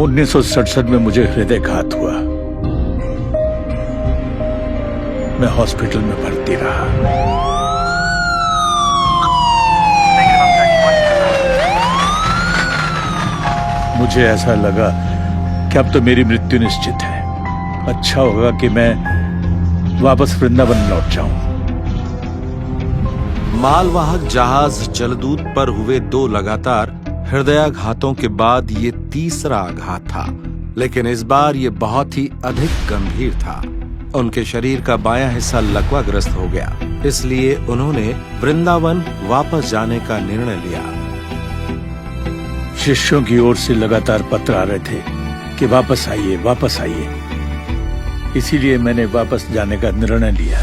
1967 में मुझे हृदयघात हुआ। मैं हॉस्पिटल में भर्ती रहा। मुझे ऐसा लगा कि अब तो मेरी मृत्यु निश्चित है। अच्छा होगा कि मैं वापस वृंदावन लौट जाऊं। मालवाहक जहाज जलदूत पर हुए 2 लगातार हृदयाघातों के बाद ये तीसरा आघात था, लेकिन इस बार ये बहुत ही अधिक गंभीर था। उनके शरीर का बायां हिस्सा लकवाग्रस्त हो गया, इसलिए उन्होंने वृंदावन वापस जाने का निर्णय लिया। शिष्यों की ओर से लगातार पत्र आ रहे थे कि वापस आइए, वापस आइए। इसीलिए मैंने वापस जाने का निर्णय लिया।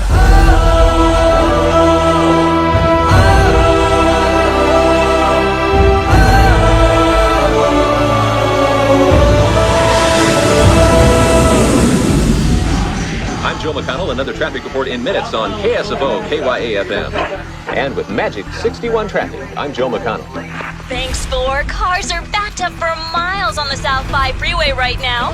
Joe McConnell, another traffic report in minutes on KSFO, KYAFM. And with Magic 61 traffic, I'm Joe McConnell. Thanks, Thor. Cars are backed up for miles on the South 5 freeway right now.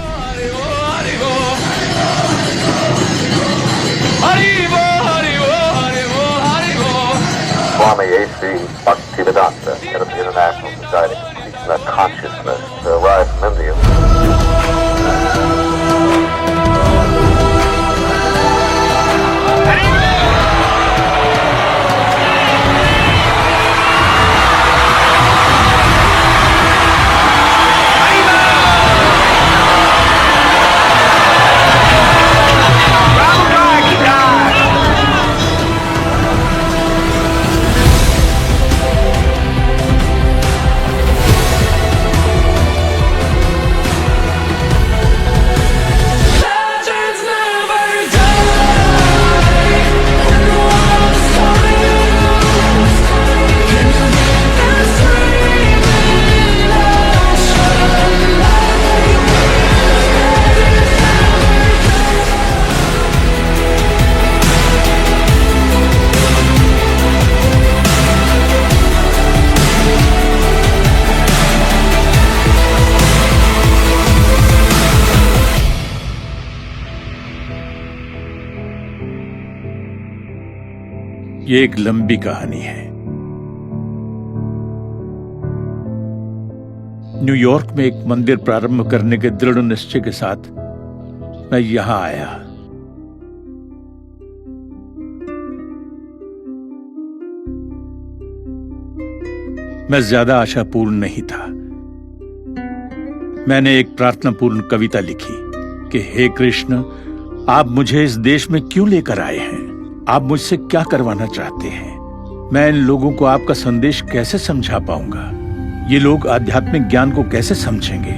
Swami A.C. Bhaktivedanta, head of the International Society for Krishna Consciousness, arrived from India. ये एक लंबी कहानी है। New York में एक मंदिर प्रारंभ करने के दृढ़ निश्चय के साथ मैं यहां आया। मैं ज्यादा आशापूर्ण नहीं था। मैंने एक प्रार्थनापूर्ण कविता लिखी कि हे कृष्ण, आप मुझे इस देश में क्यों लेकर आए हैं? आप मुझसे क्या करवाना चाहते हैं? मैं इन लोगों को आपका संदेश कैसे समझा पाऊंगा? ये लोग आध्यात्मिक ज्ञान को कैसे समझेंगे?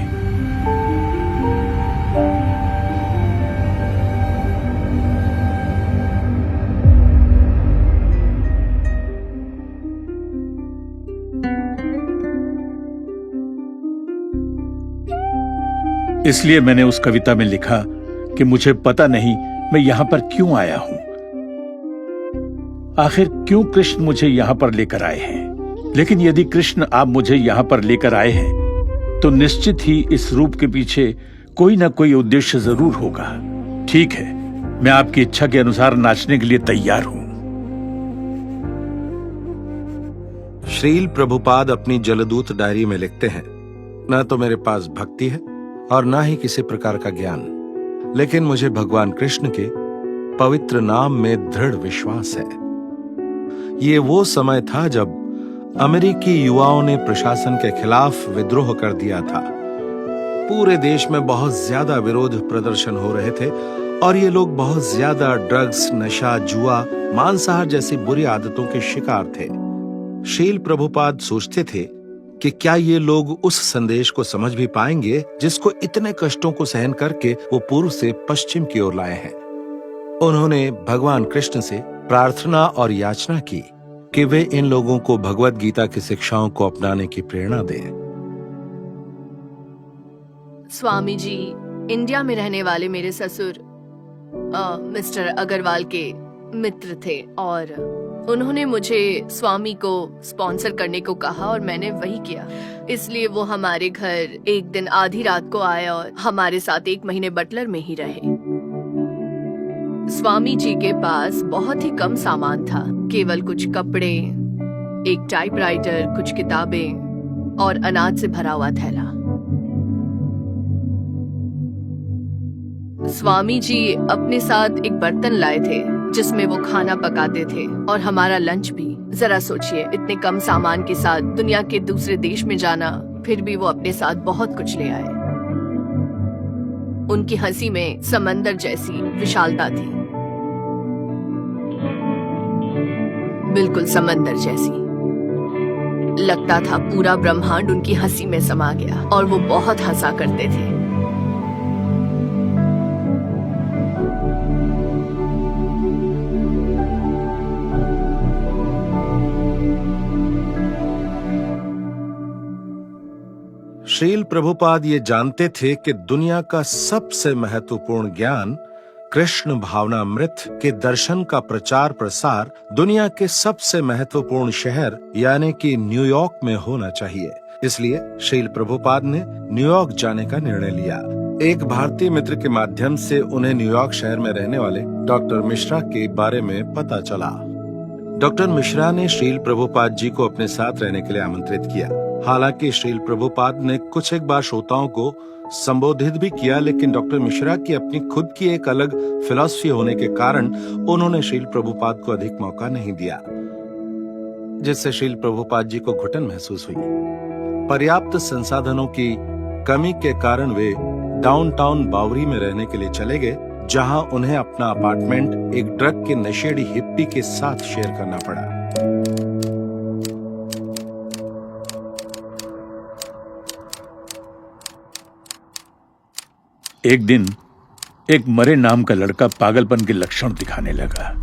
इसलिए मैंने उस कविता में लिखा कि मुझे पता नहीं मैं यहां पर क्यों आया हूं। आखिर क्यों कृष्ण मुझे यहां पर लेकर आए हैं? लेकिन यदि कृष्ण आप मुझे यहां पर लेकर आए हैं तो निश्चित ही इस रूप के पीछे कोई ना कोई उद्देश्य जरूर होगा। ठीक है, मैं आपकी इच्छा के अनुसार नाचने के लिए तैयार हूं। श्रील प्रभुपाद अपनी जलदूत डायरी में लिखते हैं, न तो मेरे पास भक्ति है और न ही किसी प्रकार का ज्ञान, लेकिन मुझे भगवान कृष्ण के पवित्र नाम में दृढ़ विश्वास है। ये वो समय था जब अमेरिकी युवाओं ने प्रशासन के खिलाफ विद्रोह कर दिया था। पूरे देश में बहुत ज्यादा विरोध प्रदर्शन हो रहे थे और ये लोग बहुत ज्यादा ड्रग्स, नशा, जुआ, मांसाहार जैसी बुरी आदतों के शिकार थे। श्रील प्रभुपाद सोचते थे कि क्या ये लोग उस संदेश को समझ भी पाएंगे जिसको इतने कष्टों को सहन करके वो पूर्व से पश्चिम की ओर लाए हैं। उन्होंने भगवान कृष्ण से प्रार्थना और याचना की कि वे इन लोगों को भगवत गीता की शिक्षाओं को अपनाने की प्रेरणा दें। स्वामी जी, इंडिया में रहने वाले मेरे ससुर मिस्टर अग्रवाल के मित्र थे और उन्होंने मुझे स्वामी को स्पॉन्सर करने को कहा और मैंने वही किया। इसलिए वो हमारे घर एक दिन आधी रात को आए और हमारे साथ 1 महीने बटलर में ही रहे। स्वामी जी के पास बहुत ही कम सामान था, केवल कुछ कपड़े, एक टाइपराइटर, कुछ किताबें और अनाज से भरा हुआ थैला। स्वामी जी अपने साथ एक बर्तन लाए थे जिसमें वो खाना पकाते थे और हमारा लंच भी। जरा सोचिए, इतने कम सामान के साथ दुनिया के दूसरे देश में जाना, फिर भी वो अपने साथ बहुत कुछ ले आए। उनकी हंसी में समंदर जैसी विशालता थी, बिल्कुल समंदर जैसी। लगता था पूरा ब्रह्मांड उनकी हंसी में समा गया और वो बहुत हंसा करते थे। श्रील प्रभुपाद ये जानते थे कि दुनिया का सबसे महत्वपूर्ण ज्ञान कृष्ण भावनामृत के दर्शन का प्रचार प्रसार दुनिया के सबसे महत्वपूर्ण शहर यानी कि न्यूयॉर्क में होना चाहिए। इसलिए श्रील प्रभुपाद ने न्यूयॉर्क जाने का निर्णय लिया। एक भारतीय मित्र के माध्यम से उन्हें न्यूयॉर्क शहर में रहने वाले डॉक्टर मिश्रा के बारे में पता चला। डॉक्टर मिश्रा ने श्रील प्रभुपाद जी को अपने साथ रहने के लिए आमंत्रित किया। हालांकि श्रील प्रभुपाद ने कुछ एक बार श्रोताओं को संबोधित भी किया, लेकिन डॉक्टर मिश्रा की अपनी खुद की एक अलग फिलॉसफी होने के कारण उन्होंने श्रील प्रभुपाद को अधिक मौका नहीं दिया, जिससे श्रील प्रभुपाद जी को घुटन महसूस हुई। पर्याप्त संसाधनों की कमी के कारण वे डाउनटाउन बावरी में रहने के लिए चले गए, जहां उन्हें अपना अपार्टमेंट एक ड्रग के नशेड़ी हिप्पी के साथ शेयर करना पड़ा। एक दिन एक मरे नाम का लड़का पागलपन के लक्षण दिखाने लगा।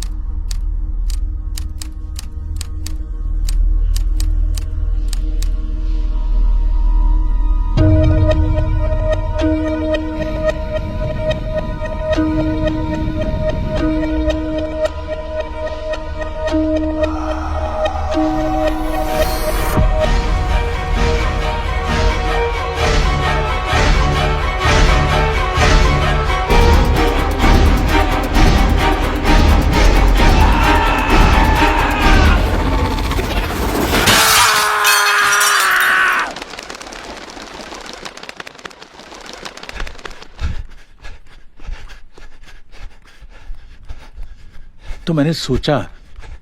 तो मैंने सोचा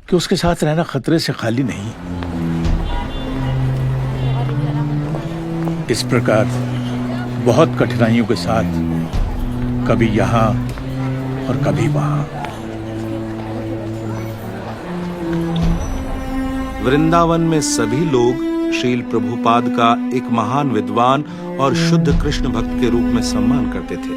कि उसके साथ रहना खतरे से खाली नहीं। इस प्रकार बहुत कठिनाइयों के साथ कभी यहां और कभी वहां। वृंदावन में सभी लोग श्रील प्रभुपाद का एक महान विद्वान और शुद्ध कृष्ण भक्त के रूप में सम्मान करते थे।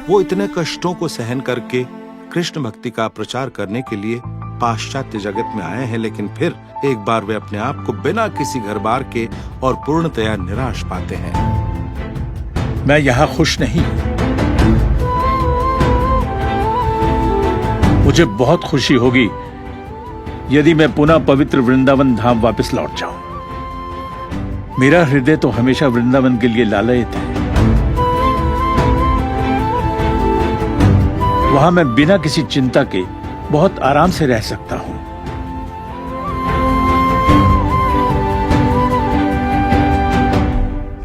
वो इतने कष्टों को सहन करके कृष्ण भक्ति का प्रचार करने के लिए पाश्चात्य जगत में आए हैं, लेकिन फिर एक बार वे अपने आप को बिना किसी घर बार के और पूर्णतया निराश पाते हैं। मैं यहां खुश नहीं हूं। मुझे बहुत खुशी होगी यदि मैं पुनः पवित्र वृंदावन धाम वापस लौट जाऊं। मेरा हृदय तो हमेशा वृंदावन के लिए लालयित है। वहां मैं बिना किसी चिंता के बहुत आराम से रह सकता हूं।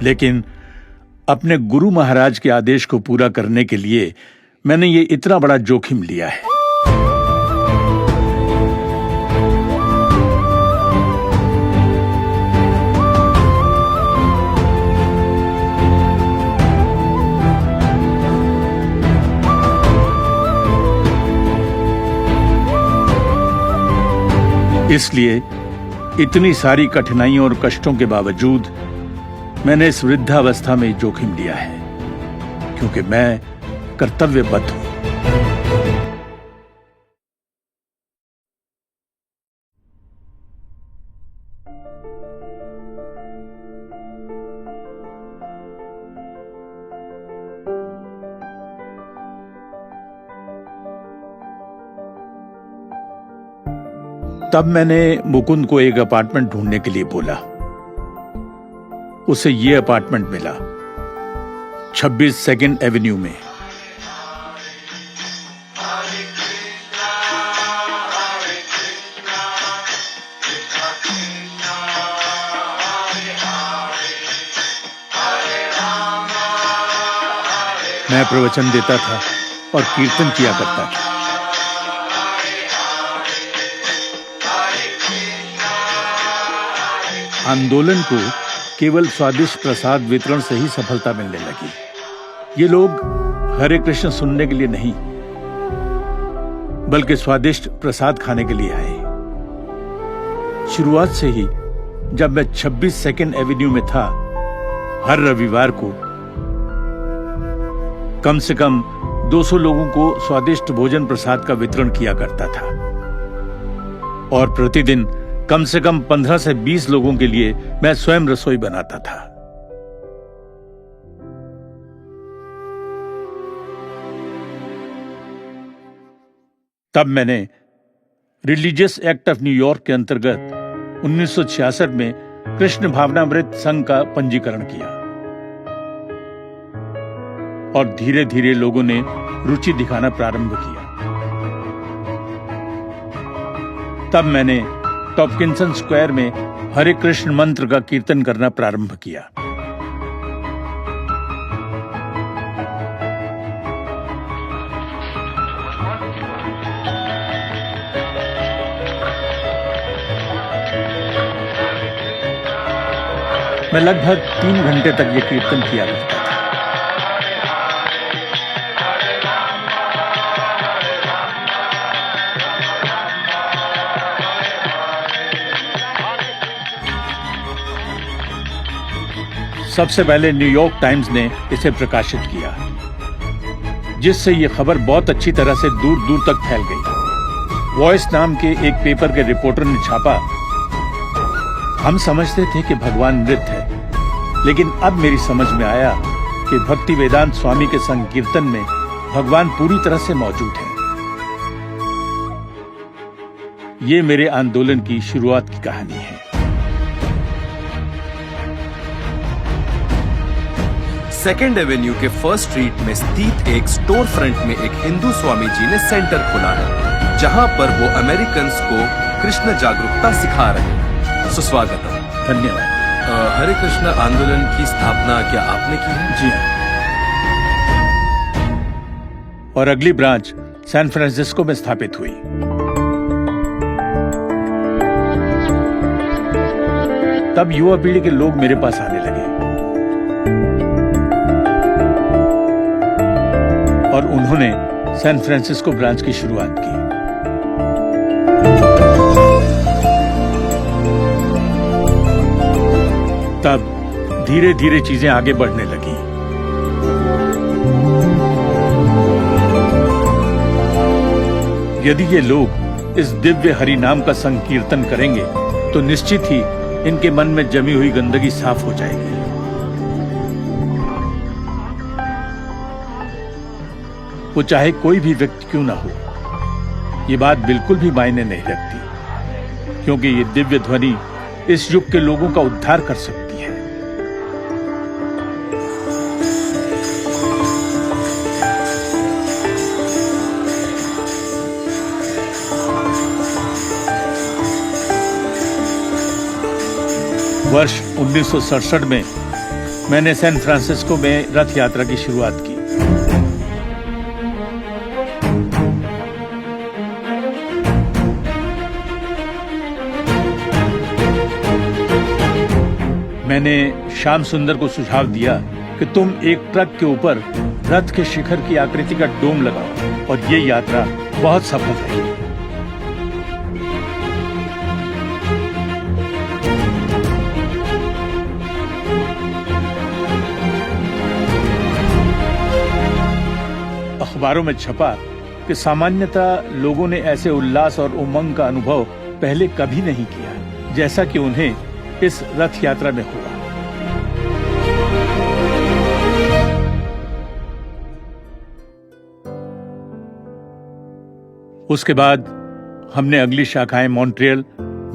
लेकिन अपने गुरु महाराज के आदेश को पूरा करने के लिए मैंने ये इतना बड़ा जोखिम लिया है। इसलिए इतनी सारी कठिनाइयों और कष्टों के बावजूद मैंने इस वृद्धावस्था में जोखिम लिया है, क्योंकि मैं कर्तव्यबद्ध हूं। तब मैंने मुकुंद को एक अपार्टमेंट ढूंढने के लिए बोला। उसे ये अपार्टमेंट मिला 26 सेकेंड एवेन्यू में। मैं प्रवचन देता था और कीर्तन किया करता था। आंदोलन को केवल स्वादिष्ट प्रसाद वितरण से ही सफलता मिलने लगी। ये लोग हरे कृष्ण सुनने के लिए नहीं, बल्कि स्वादिष्ट प्रसाद खाने के लिए आए। शुरुआत से ही जब मैं 26 सेकेंड एवेन्यू में था, हर रविवार को कम से कम 200 लोगों को स्वादिष्ट भोजन प्रसाद का वितरण किया करता था और प्रतिदिन कम से कम 15 से 20 लोगों के लिए मैं स्वयं रसोई बनाता था। तब मैंने रिलीजियस एक्ट ऑफ न्यूयॉर्क के अंतर्गत 1966 में कृष्ण भावनामृत संघ का पंजीकरण किया और धीरे धीरे लोगों ने रुचि दिखाना प्रारंभ किया। तब मैंने टॉपकिंसन स्क्वायर में हरे कृष्ण मंत्र का कीर्तन करना प्रारंभ किया। मैं लगभग 3 घंटे तक ये कीर्तन किया करता था। सबसे पहले न्यूयॉर्क टाइम्स ने इसे प्रकाशित किया, जिससे यह खबर बहुत अच्छी तरह से दूर दूर तक फैल गई। वॉइस नाम के एक पेपर के रिपोर्टर ने छापा, हम समझते थे कि भगवान मृत है, लेकिन अब मेरी समझ में आया कि भक्ति वेदांत स्वामी के संकीर्तन में भगवान पूरी तरह से मौजूद है। ये मेरे आंदोलन की शुरुआत की कहानी है। सेकेंड एवेन्यू के फर्स्ट स्ट्रीट में स्थित एक स्टोर फ्रंट में एक हिंदू स्वामी जी ने सेंटर खोला है, जहां पर वो अमेरिकन्स को कृष्ण जागरूकता सिखा रहे हैं। सुस्वागतम। धन्यवाद। हरे कृष्ण आंदोलन की स्थापना क्या आपने की है? जी हाँ। और अगली ब्रांच सैन फ्रांसिस्को में स्थापित हुई। तब युवा पीढ़ी के लोग मेरे पास आने लगे और उन्होंने सैन फ्रांसिस्को ब्रांच की शुरुआत की। तब धीरे धीरे चीजें आगे बढ़ने लगी। यदि ये लोग इस दिव्य हरि नाम का संकीर्तन करेंगे तो निश्चित ही इनके मन में जमी हुई गंदगी साफ हो जाएगी। वो चाहे कोई भी व्यक्ति क्यों ना हो, ये बात बिल्कुल भी मायने नहीं रखती, क्योंकि ये दिव्य ध्वनि इस युग के लोगों का उद्धार कर सकती है। वर्ष 1967 में मैंने सैन फ्रांसिस्को में रथ यात्रा की शुरुआत की। मैंने श्याम सुंदर को सुझाव दिया कि तुम एक ट्रक के ऊपर रथ के शिखर की आकृति का डोम लगाओ, और ये यात्रा बहुत सफल रही। अखबारों में छपा कि सामान्यतः लोगों ने ऐसे उल्लास और उमंग का अनुभव पहले कभी नहीं किया, जैसा कि उन्हें इस रथ यात्रा में हुआ। उसके बाद हमने अगली शाखाएं मॉन्ट्रियल,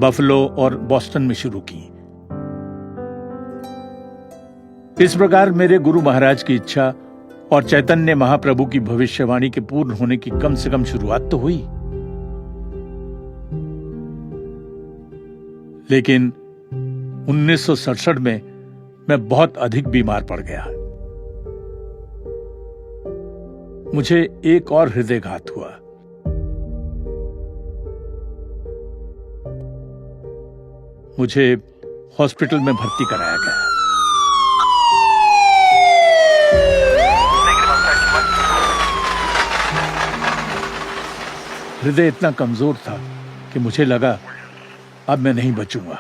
बफलो और बॉस्टन में शुरू की। इस प्रकार मेरे गुरु महाराज की इच्छा और चैतन्य महाप्रभु की भविष्यवाणी के पूर्ण होने की कम से कम शुरुआत तो हुई। लेकिन 1967 में मैं बहुत अधिक बीमार पड़ गया। मुझे एक और हृदयघात हुआ। मुझे हॉस्पिटल में भर्ती कराया गया। हृदय इतना कमजोर था कि मुझे लगा अब मैं नहीं बचूंगा।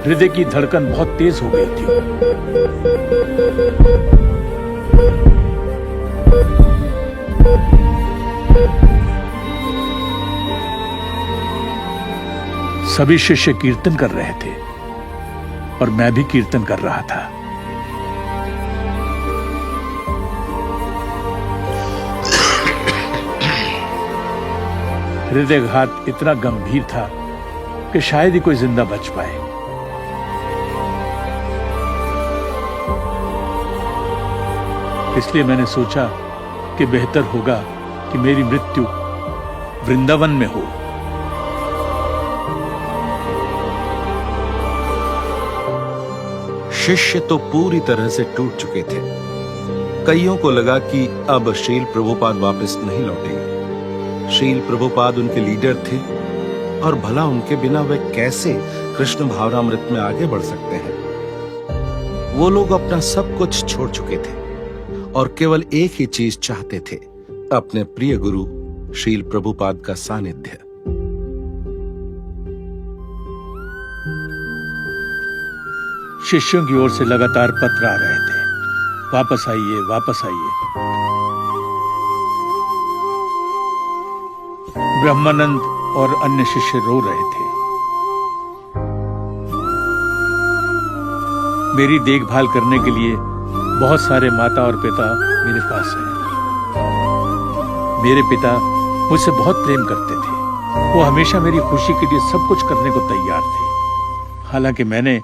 हृदय की धड़कन बहुत तेज हो गई थी। सभी शिष्य कीर्तन कर रहे थे और मैं भी कीर्तन कर रहा था। हृदयघात इतना गंभीर था कि शायद ही कोई जिंदा बच पाए। इसलिए मैंने सोचा कि बेहतर होगा कि मेरी मृत्यु वृंदावन में हो। शिष्य तो पूरी तरह से टूट चुके थे। कईयों को लगा कि अब श्रील प्रभुपाद वापस नहीं लौटेंगे। श्रील प्रभुपाद उनके लीडर थे और भला उनके बिना वे कैसे कृष्ण भावनामृत में आगे बढ़ सकते हैं। वो लोग अपना सब कुछ छोड़ चुके थे और केवल एक ही चीज चाहते थे, अपने प्रिय गुरु श्रील प्रभुपाद का सानिध्य। शिष्यों की ओर से लगातार पत्र आ रहे थे, वापस आइए, वापस आइए। ब्रह्मानंद और अन्य शिष्य रो रहे थे। मेरी देखभाल करने के लिए बहुत सारे माता और पिता मेरे पास हैं। मेरे पिता मुझसे बहुत प्रेम करते थे। वो हमेशा मेरी खुशी के लिए सब कुछ करने को तैयार थे। हालांकि मैंने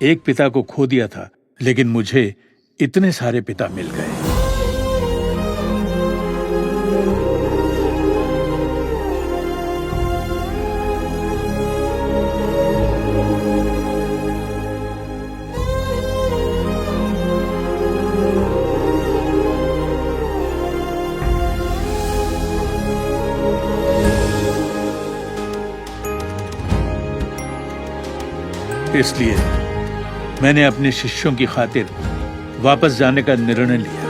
एक पिता को खो दिया था, लेकिन मुझे इतने सारे पिता मिल गए। इसलिए मैंने अपने शिष्यों की खातिर वापस जाने का निर्णय लिया।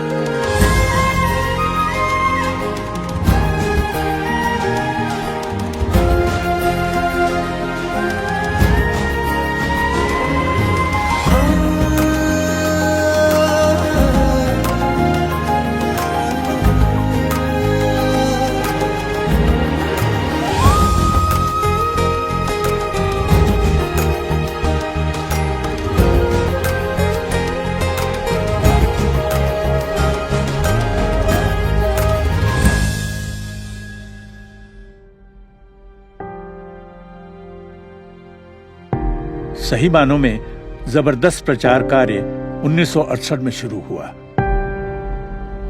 सही मानों में जबरदस्त प्रचार कार्य 1968 में शुरू हुआ।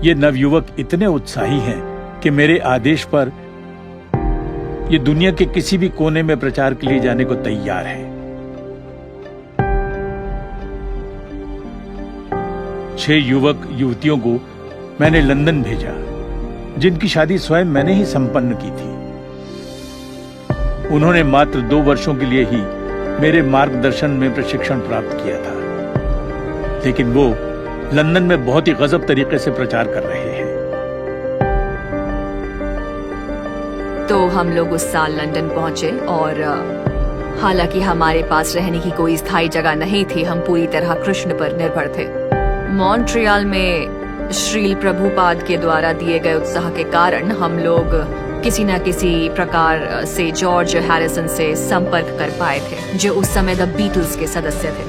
ये नवयुवक इतने उत्साही हैं कि मेरे आदेश पर ये दुनिया के किसी भी कोने में प्रचार के लिए जाने को तैयार हैं। 6 युवक युवतियों को मैंने लंदन भेजा, जिनकी शादी स्वयं मैंने ही संपन्न की थी। उन्होंने मात्र 2 वर्षों के लिए ही मेरे मार्गदर्शन में प्रशिक्षण प्राप्त किया था, लेकिन वो लंदन में बहुत ही गजब तरीके से प्रचार कर रहे हैं। तो हम लोग उस साल लंदन पहुंचे और हालांकि हमारे पास रहने की कोई स्थायी जगह नहीं थी, हम पूरी तरह कृष्ण पर निर्भर थे। मॉन्ट्रियल में श्रील प्रभुपाद के द्वारा दिए गए उत्साह के कारण हम लोग किसी न किसी प्रकार से जॉर्ज हैरिसन से संपर्क कर पाए थे, जो उस समय द बीटल्स के सदस्य थे।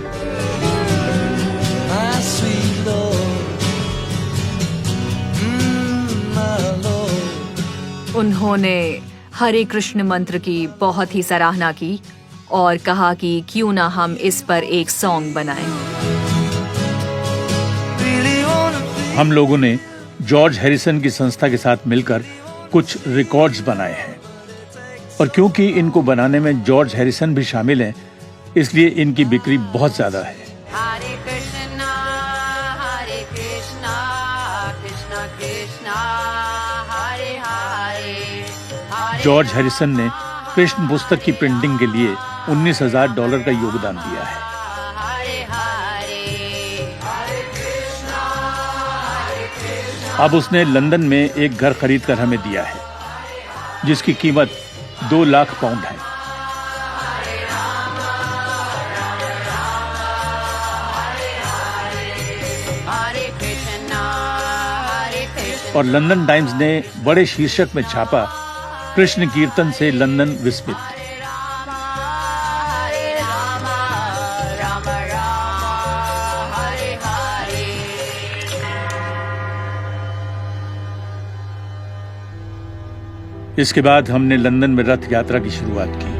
उन्होंने हरे कृष्ण मंत्र की बहुत ही सराहना की और कहा कि क्यों ना हम इस पर एक सॉन्ग बनाएं। हम लोगों ने जॉर्ज हैरिसन की संस्था के साथ मिलकर कुछ रिकॉर्ड्स बनाए हैं और क्योंकि इनको बनाने में जॉर्ज हैरिसन भी शामिल हैं, इसलिए इनकी बिक्री बहुत ज्यादा है। हरे कृष्णा कृष्णा कृष्णा हरे हरे। जॉर्ज हैरिसन ने कृष्ण पुस्तक की प्रिंटिंग के लिए $19,000 का योगदान दिया है। अब उसने लंदन में एक घर खरीदकर हमें दिया है, जिसकी कीमत 2 लाख पाउंड है। और लंदन टाइम्स ने बड़े शीर्षक में छापा, कृष्ण कीर्तन से लंदन विस्मित। इसके बाद हमने लंदन में रथ यात्रा की शुरुआत की।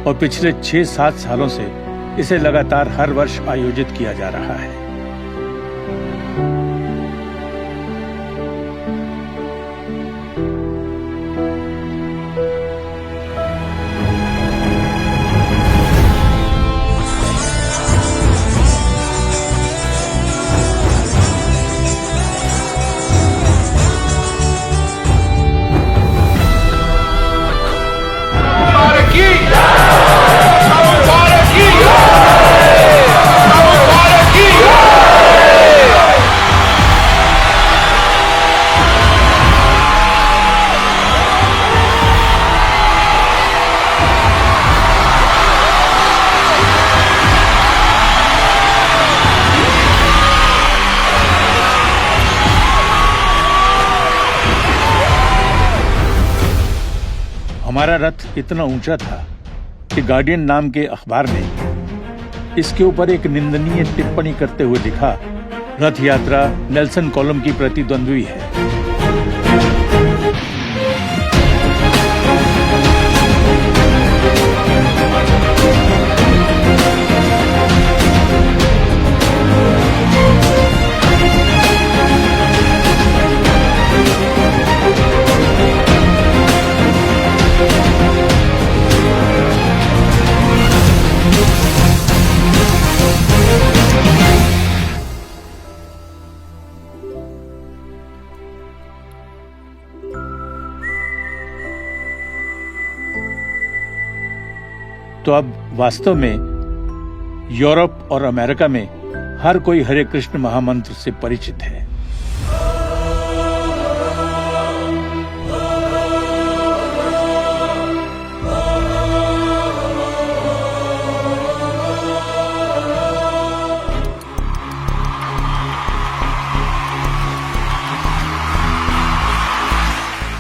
और पिछले 6-7 सालों से इसे लगातार हर वर्ष आयोजित किया जा रहा है। हमारा रथ इतना ऊंचा था कि गार्डियन नाम के अखबार ने इसके ऊपर एक निंदनीय टिप्पणी करते हुए लिखा, रथ यात्रा नेल्सन कॉलम की प्रतिद्वंद्वी है। तो अब वास्तव में यूरोप और अमेरिका में हर कोई हरे कृष्ण महामंत्र से परिचित है।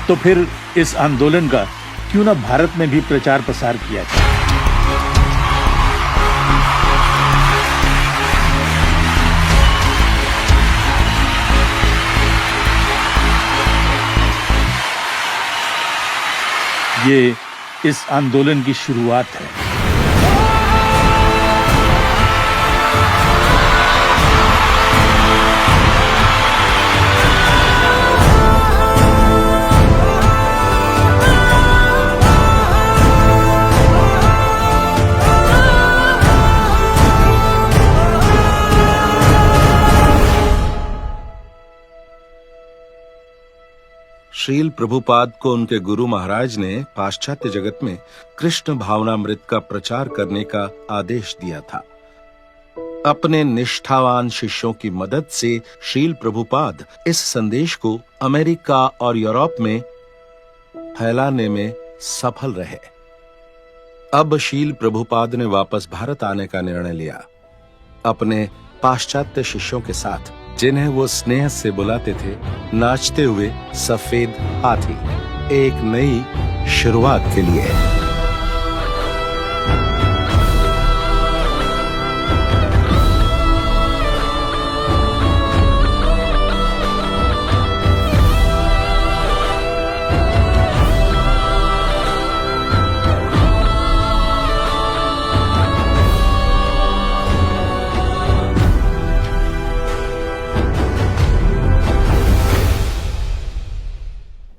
तो फिर इस आंदोलन का क्यों न भारत में भी प्रचार प्रसार किया जाए। ये इस आंदोलन की शुरुआत है। श्रील प्रभुपाद को उनके गुरु महाराज ने पाश्चात्य जगत में कृष्ण भावनामृत का प्रचार करने का आदेश दिया था। अपने निष्ठावान शिष्यों की मदद से श्रील प्रभुपाद इस संदेश को अमेरिका और यूरोप में फैलाने में सफल रहे। अब श्रील प्रभुपाद ने वापस भारत आने का निर्णय लिया, अपने पाश्चात्य शिष्यों के साथ, जिन्हें वो स्नेह से बुलाते थे नाचते हुए सफेद हाथी, एक नई शुरुआत के लिए।